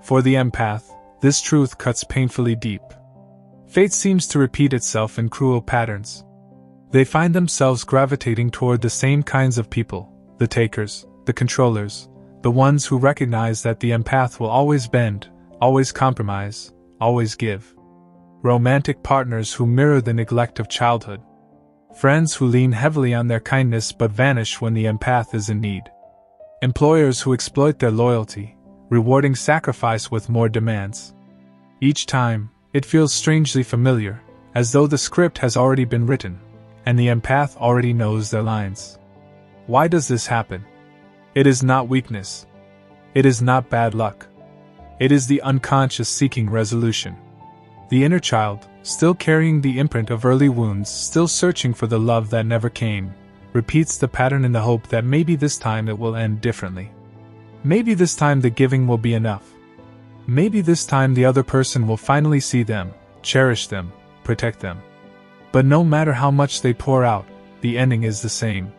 For the empath, this truth cuts painfully deep. Fate seems to repeat itself in cruel patterns. They find themselves gravitating toward the same kinds of people, the takers, the controllers, the ones who recognize that the empath will always bend, always compromise, always give. Romantic partners who mirror the neglect of childhood. Friends who lean heavily on their kindness but vanish when the empath is in need. Employers who exploit their loyalty, rewarding sacrifice with more demands. Each time, it feels strangely familiar, as though the script has already been written, and the empath already knows their lines. Why does this happen? It is not weakness. It is not bad luck. It is the unconscious seeking resolution. The inner child, still carrying the imprint of early wounds, still searching for the love that never came, repeats the pattern in the hope that maybe this time it will end differently. Maybe this time the giving will be enough. Maybe this time the other person will finally see them, cherish them, protect them. But no matter how much they pour out, the ending is the same.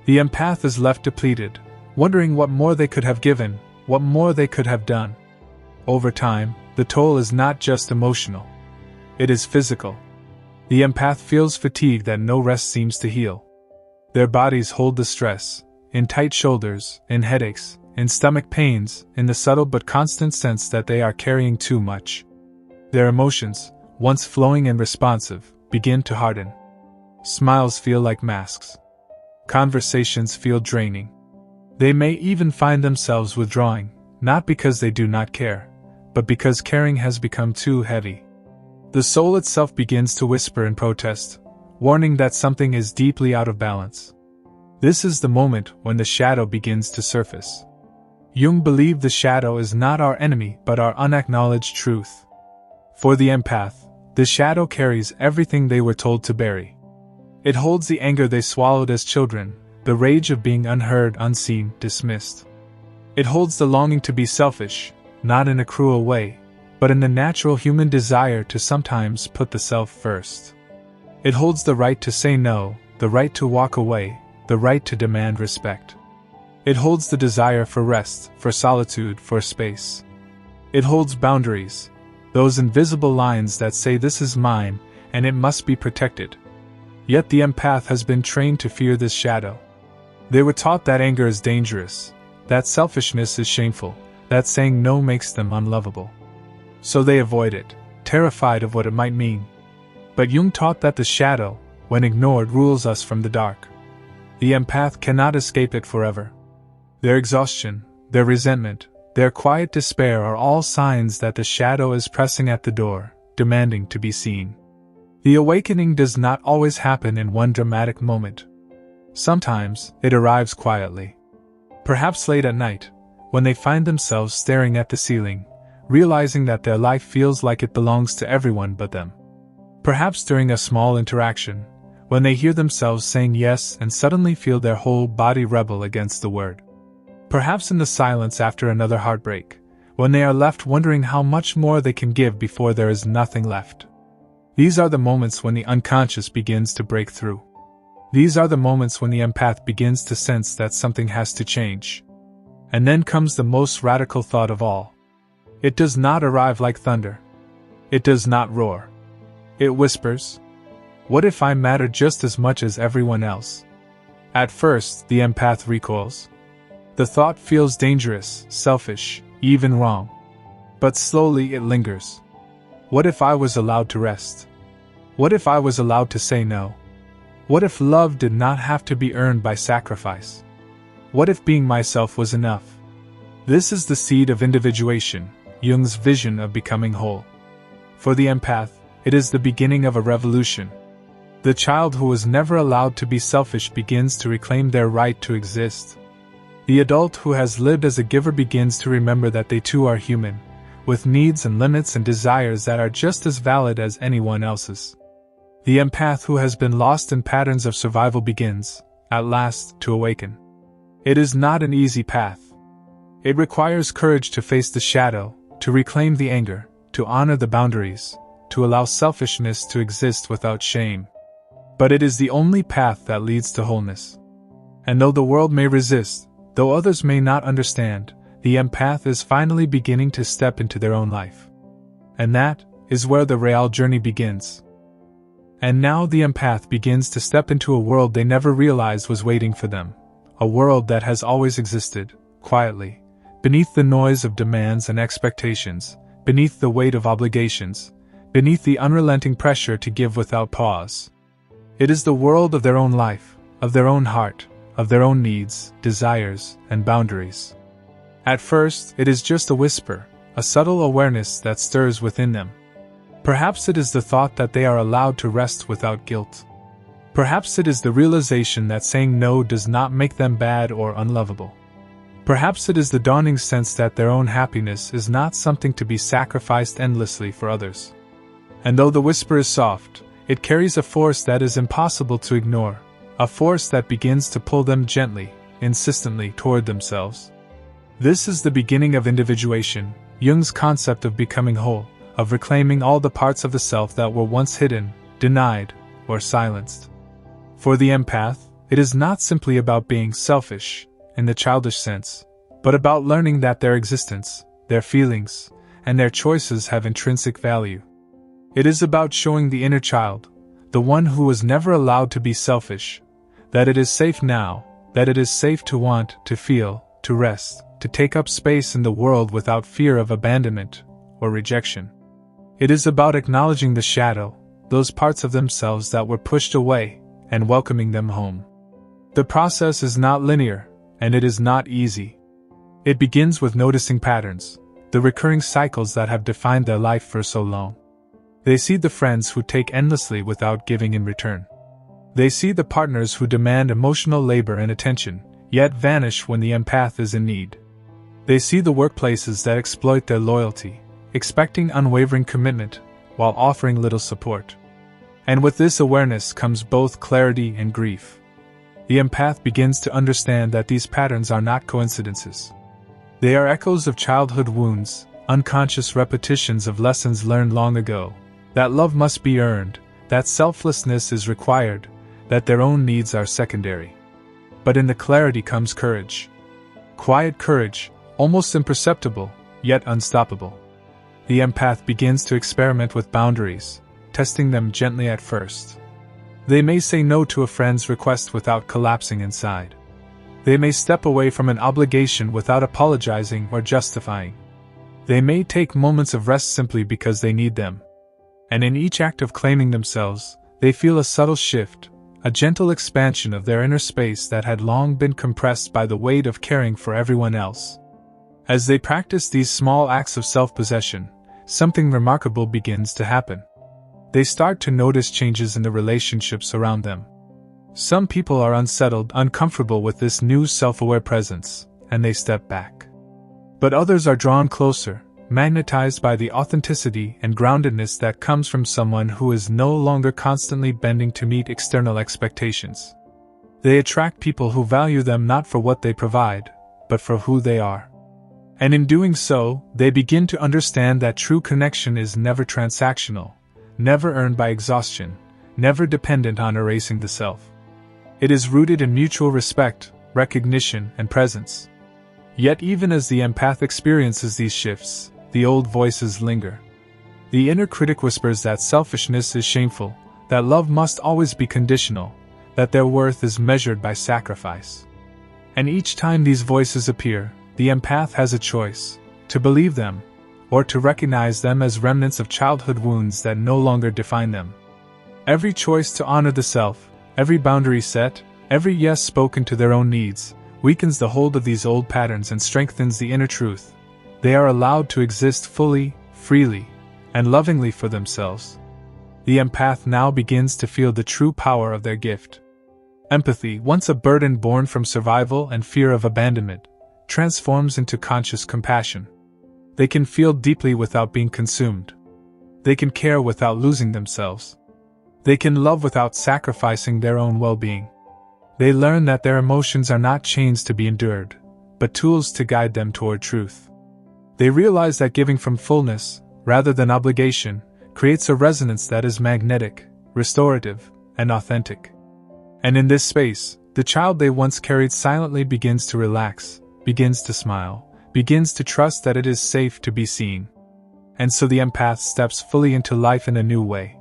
The empath is left depleted, wondering what more they could have given, what more they could have done. Over time, the toll is not just emotional. It is physical. The empath feels fatigue that no rest seems to heal. Their bodies hold the stress, in tight shoulders, in headaches, in stomach pains, in the subtle but constant sense that they are carrying too much. Their emotions, once flowing and responsive, begin to harden. Smiles feel like masks. Conversations feel draining. They may even find themselves withdrawing, not because they do not care, but because caring has become too heavy. The soul itself begins to whisper in protest, warning that something is deeply out of balance. This is the moment when the shadow begins to surface. Jung believed the shadow is not our enemy but our unacknowledged truth. For the empath, the shadow carries everything they were told to bury. It holds the anger they swallowed as children, the rage of being unheard, unseen, dismissed. It holds the longing to be selfish, not in a cruel way, but in the natural human desire to sometimes put the self first. It holds the right to say no, the right to walk away, the right to demand respect. It holds the desire for rest, for solitude, for space. It holds boundaries, those invisible lines that say this is mine, and it must be protected. Yet the empath has been trained to fear this shadow. They were taught that anger is dangerous, that selfishness is shameful, that saying no makes them unlovable. So they avoid it, terrified of what it might mean. But Jung taught that the shadow, when ignored, rules us from the dark. The empath cannot escape it forever. Their exhaustion, their resentment, their quiet despair are all signs that the shadow is pressing at the door, demanding to be seen. The awakening does not always happen in one dramatic moment. Sometimes, it arrives quietly. Perhaps late at night, when they find themselves staring at the ceiling, realizing that their life feels like it belongs to everyone but them. Perhaps during a small interaction, when they hear themselves saying yes and suddenly feel their whole body rebel against the word. Perhaps in the silence after another heartbreak, when they are left wondering how much more they can give before there is nothing left. These are the moments when the unconscious begins to break through. These are the moments when the empath begins to sense that something has to change. And then comes the most radical thought of all. It does not arrive like thunder. It does not roar. It whispers, "What if I matter just as much as everyone else?" At first, the empath recoils. The thought feels dangerous, selfish, even wrong. But slowly it lingers. What if I was allowed to rest? What if I was allowed to say no? What if love did not have to be earned by sacrifice? What if being myself was enough? This is the seed of individuation, Jung's vision of becoming whole. For the empath, it is the beginning of a revolution. The child who was never allowed to be selfish begins to reclaim their right to exist. The adult who has lived as a giver begins to remember that they too are human, with needs and limits and desires that are just as valid as anyone else's. The empath who has been lost in patterns of survival begins, at last, to awaken. It is not an easy path. It requires courage to face the shadow, to reclaim the anger, to honor the boundaries, to allow selfishness to exist without shame. But it is the only path that leads to wholeness. And though the world may resist, though others may not understand, the empath is finally beginning to step into their own life. And that is where the real journey begins. And now the empath begins to step into a world they never realized was waiting for them, a world that has always existed, quietly, beneath the noise of demands and expectations, beneath the weight of obligations, beneath the unrelenting pressure to give without pause. It is the world of their own life, of their own heart, of their own needs, desires, and boundaries. At first, it is just a whisper, a subtle awareness that stirs within them. Perhaps it is the thought that they are allowed to rest without guilt. Perhaps it is the realization that saying no does not make them bad or unlovable. Perhaps it is the dawning sense that their own happiness is not something to be sacrificed endlessly for others. And though the whisper is soft, it carries a force that is impossible to ignore, a force that begins to pull them gently, insistently toward themselves. This is the beginning of individuation, Jung's concept of becoming whole, of reclaiming all the parts of the self that were once hidden, denied, or silenced. For the empath, it is not simply about being selfish, in the childish sense, but about learning that their existence, their feelings, and their choices have intrinsic value. It is about showing the inner child, the one who was never allowed to be selfish, that it is safe now, that it is safe to want, to feel, to rest, to take up space in the world without fear of abandonment or rejection. It is about acknowledging the shadow, those parts of themselves that were pushed away, and welcoming them home. The process is not linear, and it is not easy. It begins with noticing patterns, the recurring cycles that have defined their life for so long. They see the friends who take endlessly without giving in return. They see the partners who demand emotional labor and attention, yet vanish when the empath is in need. They see the workplaces that exploit their loyalty, expecting unwavering commitment, while offering little support. And with this awareness comes both clarity and grief. The empath begins to understand that these patterns are not coincidences. They are echoes of childhood wounds, unconscious repetitions of lessons learned long ago, that love must be earned, that selflessness is required, that their own needs are secondary. But in the clarity comes courage. Quiet courage, almost imperceptible, yet unstoppable. The empath begins to experiment with boundaries, testing them gently at first. They may say no to a friend's request without collapsing inside. They may step away from an obligation without apologizing or justifying. They may take moments of rest simply because they need them. And in each act of claiming themselves, they feel a subtle shift, a gentle expansion of their inner space that had long been compressed by the weight of caring for everyone else. As they practice these small acts of self-possession, something remarkable begins to happen. They start to notice changes in the relationships around them. Some people are unsettled, uncomfortable with this new self-aware presence, and they step back. But others are drawn closer, magnetized by the authenticity and groundedness that comes from someone who is no longer constantly bending to meet external expectations. They attract people who value them not for what they provide, but for who they are. And in doing so, they begin to understand that true connection is never transactional, never earned by exhaustion, never dependent on erasing the self. It is rooted in mutual respect, recognition, and presence. Yet even as the empath experiences these shifts, the old voices linger. The inner critic whispers that selfishness is shameful, that love must always be conditional, that their worth is measured by sacrifice. And each time these voices appear, the empath has a choice: to believe them, or to recognize them as remnants of childhood wounds that no longer define them. Every choice to honor the self, every boundary set, every yes spoken to their own needs, weakens the hold of these old patterns and strengthens the inner truth. They are allowed to exist fully, freely, and lovingly for themselves. The empath now begins to feel the true power of their gift. Empathy, once a burden born from survival and fear of abandonment, transforms into conscious compassion. They can feel deeply without being consumed. They can care without losing themselves. They can love without sacrificing their own well-being. They learn that their emotions are not chains to be endured, but tools to guide them toward truth. They realize that giving from fullness, rather than obligation, creates a resonance that is magnetic, restorative, and authentic. And in this space, the child they once carried silently begins to relax, begins to smile, begins to trust that it is safe to be seen. And so the empath steps fully into life in a new way.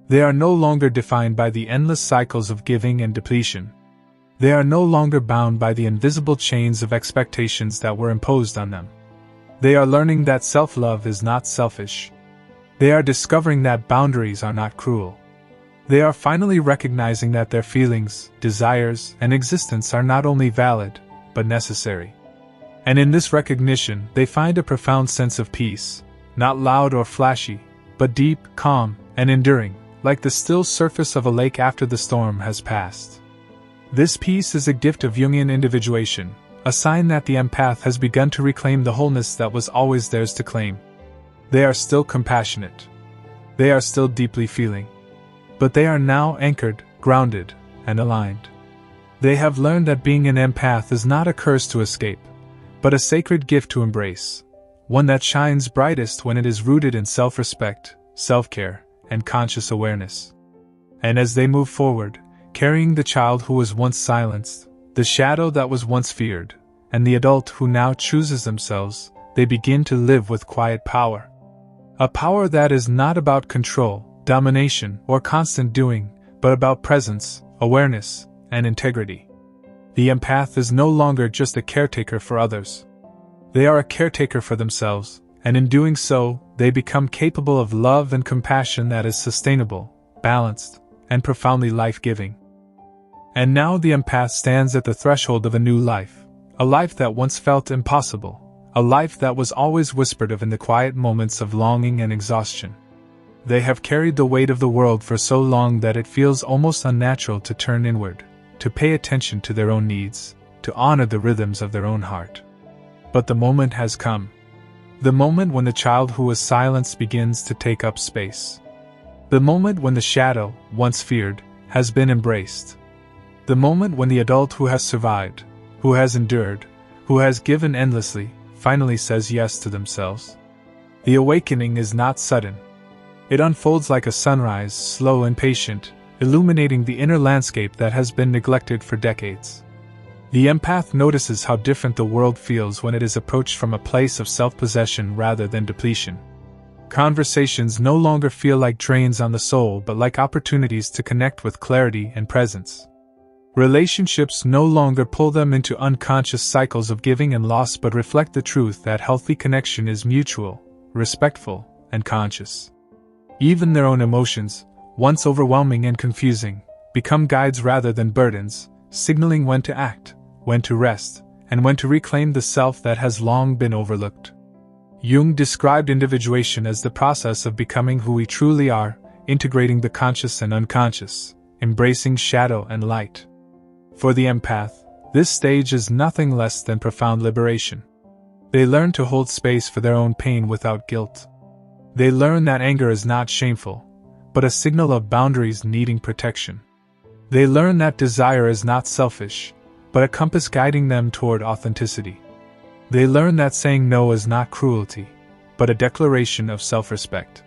They are no longer defined by the endless cycles of giving and depletion. They are no longer bound by the invisible chains of expectations that were imposed on them. They are learning that self-love is not selfish. They are discovering that boundaries are not cruel. They are finally recognizing that their feelings, desires, and existence are not only valid, but necessary. And in this recognition, they find a profound sense of peace, not loud or flashy, but deep, calm, and enduring, like the still surface of a lake after the storm has passed. This peace is a gift of Jungian individuation, a sign that the empath has begun to reclaim the wholeness that was always theirs to claim. They are still compassionate. They are still deeply feeling. But they are now anchored, grounded, and aligned. They have learned that being an empath is not a curse to escape, but a sacred gift to embrace, one that shines brightest when it is rooted in self-respect, self-care, and conscious awareness. And as they move forward, carrying the child who was once silenced, the shadow that was once feared, and the adult who now chooses themselves, they begin to live with quiet power. A power that is not about control, domination, or constant doing, but about presence, awareness, and integrity. The empath is no longer just a caretaker for others. They are a caretaker for themselves, and in doing so, they become capable of love and compassion that is sustainable, balanced, and profoundly life-giving. And now the empath stands at the threshold of a new life, a life that once felt impossible, a life that was always whispered of in the quiet moments of longing and exhaustion. They have carried the weight of the world for so long that it feels almost unnatural to turn inward, to pay attention to their own needs, to honor the rhythms of their own heart. But the moment has come. The moment when the child who was silenced begins to take up space. The moment when the shadow, once feared, has been embraced. The moment when the adult who has survived, who has endured, who has given endlessly, finally says yes to themselves. The awakening is not sudden. It unfolds like a sunrise, slow and patient, illuminating the inner landscape that has been neglected for decades. The empath notices how different the world feels when it is approached from a place of self-possession rather than depletion. Conversations no longer feel like drains on the soul but like opportunities to connect with clarity and presence. Relationships no longer pull them into unconscious cycles of giving and loss but reflect the truth that healthy connection is mutual, respectful, and conscious. Even their own emotions, once overwhelming and confusing, become guides rather than burdens, signaling when to act, when to rest, and when to reclaim the self that has long been overlooked. Jung described individuation as the process of becoming who we truly are, integrating the conscious and unconscious, embracing shadow and light. For the empath, this stage is nothing less than profound liberation. They learn to hold space for their own pain without guilt. They learn that anger is not shameful, but a signal of boundaries needing protection. They learn that desire is not selfish, but a compass guiding them toward authenticity. They learn that saying no is not cruelty, but a declaration of self-respect.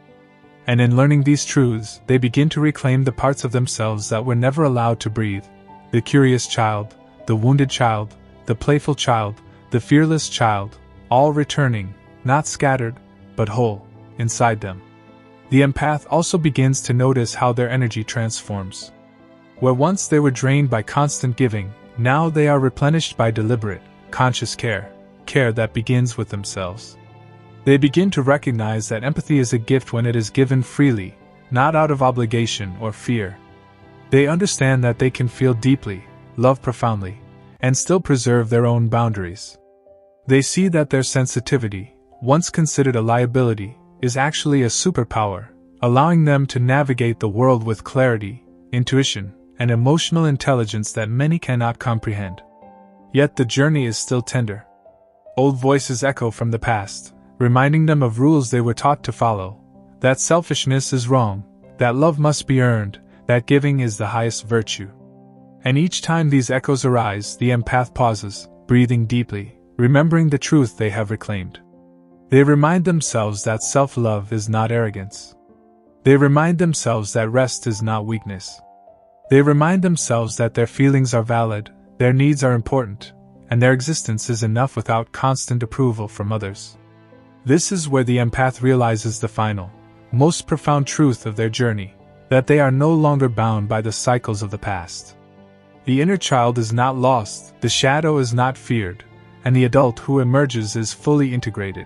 And in learning these truths, they begin to reclaim the parts of themselves that were never allowed to breathe: the curious child, the wounded child, the playful child, the fearless child, all returning, not scattered, but whole, inside them. The empath also begins to notice how their energy transforms. Where once they were drained by constant giving, now they are replenished by deliberate, conscious care that begins with themselves. They begin to recognize that empathy is a gift when it is given freely, not out of obligation or fear. They understand that they can feel deeply, love profoundly, and still preserve their own boundaries. They see that their sensitivity, once considered a liability, is actually a superpower, allowing them to navigate the world with clarity, intuition, and emotional intelligence that many cannot comprehend. Yet the journey is still tender. Old voices echo from the past, reminding them of rules they were taught to follow, that selfishness is wrong, that love must be earned, that giving is the highest virtue. And each time these echoes arise, the empath pauses, breathing deeply, remembering the truth they have reclaimed. They remind themselves that self-love is not arrogance. They remind themselves that rest is not weakness. They remind themselves that their feelings are valid, their needs are important, and their existence is enough without constant approval from others. This is where the empath realizes the final, most profound truth of their journey, that they are no longer bound by the cycles of the past. The inner child is not lost, the shadow is not feared, and the adult who emerges is fully integrated.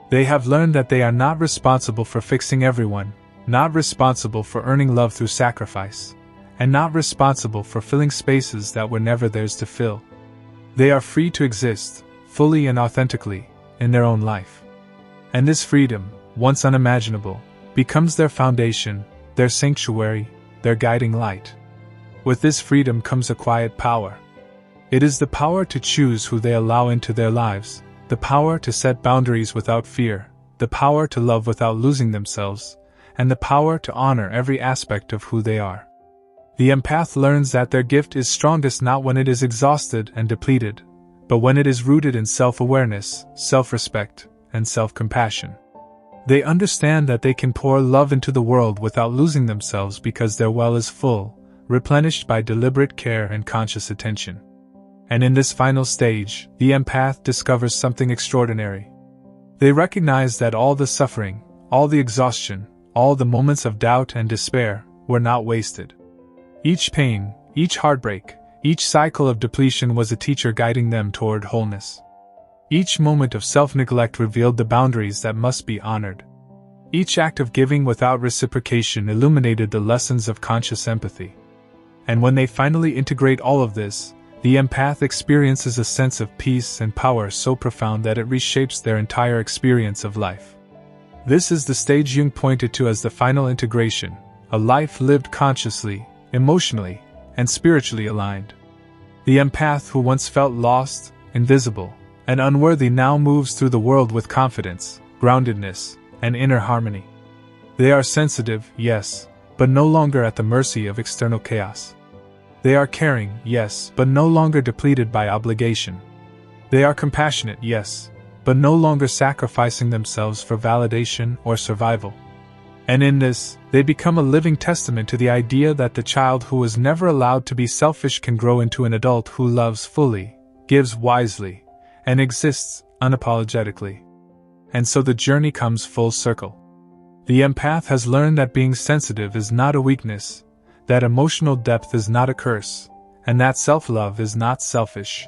They have learned that they are not responsible for fixing everyone, not responsible for earning love through sacrifice, and not responsible for filling spaces that were never theirs to fill. They are free to exist, fully and authentically, in their own life. And this freedom, once unimaginable, becomes their foundation, their sanctuary, their guiding light. With this freedom comes a quiet power. It is the power to choose who they allow into their lives, the power to set boundaries without fear, the power to love without losing themselves, and the power to honor every aspect of who they are. The empath learns that their gift is strongest not when it is exhausted and depleted, but when it is rooted in self-awareness, self-respect, and self-compassion. They understand that they can pour love into the world without losing themselves because their well is full, replenished by deliberate care and conscious attention. And in this final stage, the empath discovers something extraordinary. They recognize that all the suffering, all the exhaustion, all the moments of doubt and despair were not wasted. Each pain, each heartbreak, each cycle of depletion was a teacher guiding them toward wholeness. Each moment of self-neglect revealed the boundaries that must be honored. Each act of giving without reciprocation illuminated the lessons of conscious empathy. And when they finally integrate all of this, the empath experiences a sense of peace and power so profound that it reshapes their entire experience of life. This is the stage Jung pointed to as the final integration, a life lived consciously, emotionally, and spiritually aligned. The empath who once felt lost, invisible, and unworthy now moves through the world with confidence, groundedness, and inner harmony. They are sensitive, yes, but no longer at the mercy of external chaos. They are caring, yes, but no longer depleted by obligation. They are compassionate, yes, but no longer sacrificing themselves for validation or survival. And in this, they become a living testament to the idea that the child who was never allowed to be selfish can grow into an adult who loves fully, gives wisely, and exists unapologetically. And so the journey comes full circle. The empath has learned that being sensitive is not a weakness, that emotional depth is not a curse, and that self-love is not selfish.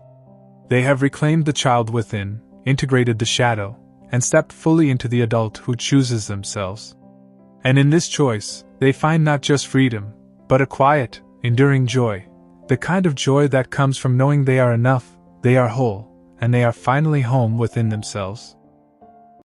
They have reclaimed the child within, integrated the shadow, and stepped fully into the adult who chooses themselves. And in this choice, they find not just freedom, but a quiet, enduring joy, the kind of joy that comes from knowing they are enough, they are whole, and they are finally home within themselves.